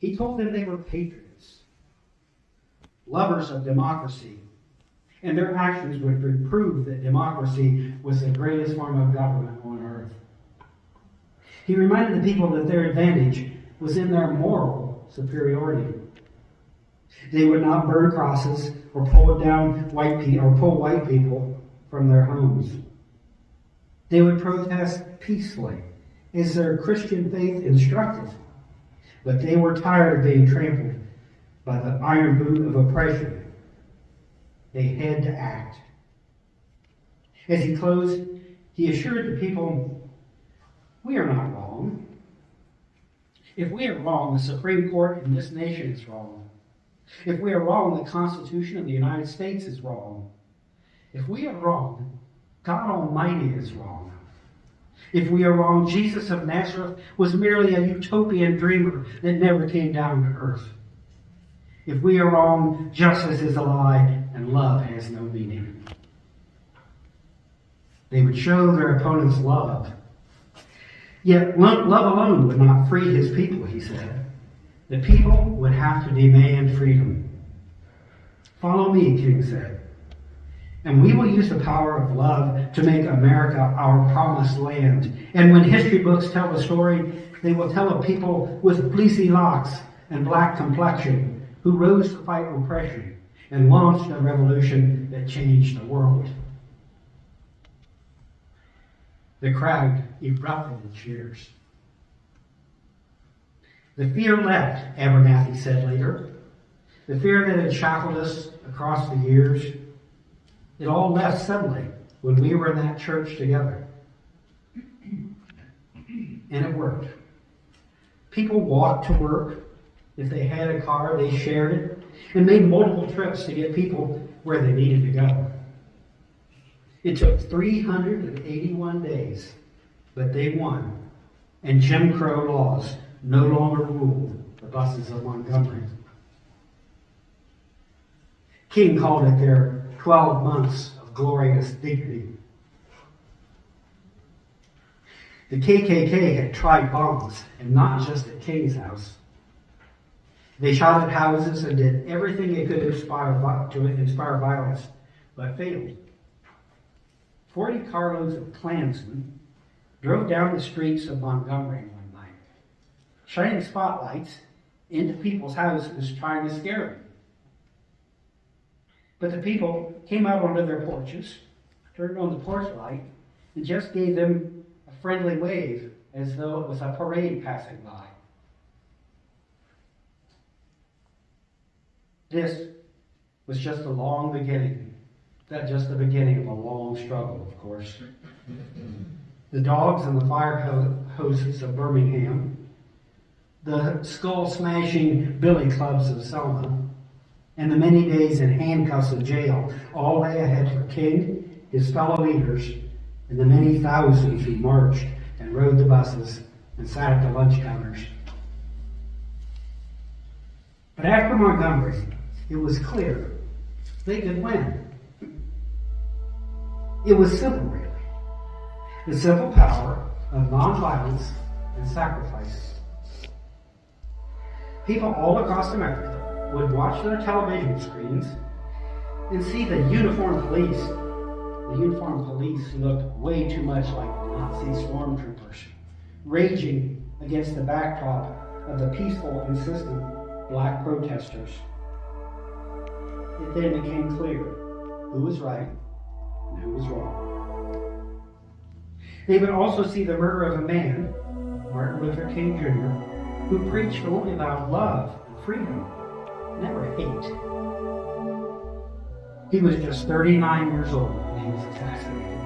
He told them they were patriots, lovers of democracy, and their actions would prove that democracy was the greatest form of government on earth. He reminded the people that their advantage was in their moral superiority. They would not burn crosses or pull white people from their homes. They would protest peacefully, as their Christian faith instructed. But they were tired of being trampled by the iron boot of oppression. They had to act. As he closed, he assured the people, "We are not wrong. If we are wrong, the Supreme Court in this nation is wrong. If we are wrong, the Constitution of the United States is wrong. If we are wrong, God Almighty is wrong. If we are wrong, Jesus of Nazareth was merely a utopian dreamer that never came down to earth. If we are wrong, justice is a lie and love has no meaning." They would show their opponents love. Yet love alone would not free his people, he said. The people would have to demand freedom. "Follow me," King said, "and we will use the power of love to make America our promised land. And when history books tell the story, they will tell of people with fleecy locks and black complexion who rose to fight oppression and launched a revolution that changed the world." The crowd erupted in cheers. "The fear left," Abernathy said later. "The fear that had shackled us across the years. It all left suddenly when we were in that church together." And it worked. People walked to work. If they had a car, they shared it and made multiple trips to get people where they needed to go. It took 381 days, but they won, and Jim Crow laws no longer ruled the buses of Montgomery. King called it their 12 months of glorious dignity. The KKK had tried bombs, and not just at King's house. They shot at houses and did everything they could to inspire violence, but failed. 40 carloads of Klansmen drove down the streets of Montgomery one night, shining spotlights into people's houses trying to scare them. But the people came out onto their porches, turned on the porch light, and just gave them a friendly wave as though it was a parade passing by. This was just a long beginning. That's just the beginning of a long struggle, of course. The dogs and the fire hoses of Birmingham, the skull-smashing billy clubs of Selma, and the many days in handcuffs in jail all lay ahead for King, his fellow leaders, and the many thousands who marched and rode the buses and sat at the lunch counters. But after Montgomery, it was clear they could win. It was simple, really. The simple power of nonviolence and sacrifice. People all across America would watch their television screens and see the uniformed police. The uniformed police looked way too much like Nazi stormtroopers, raging against the backdrop of the peaceful, insistent black protesters. It then became clear who was right and who was wrong. They would also see the murder of a man, Martin Luther King Jr., who preached only about love and freedom, never hate. He was just 39 years old when he was assassinated.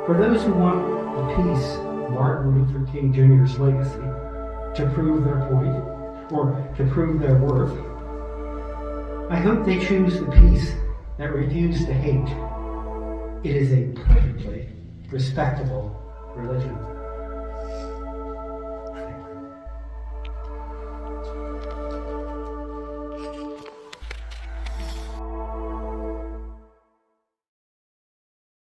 For those who want the peace of Martin Luther King Jr.'s legacy to prove their point or to prove their worth, I hope they choose the peace that refused to hate. It is a perfectly respectable religion.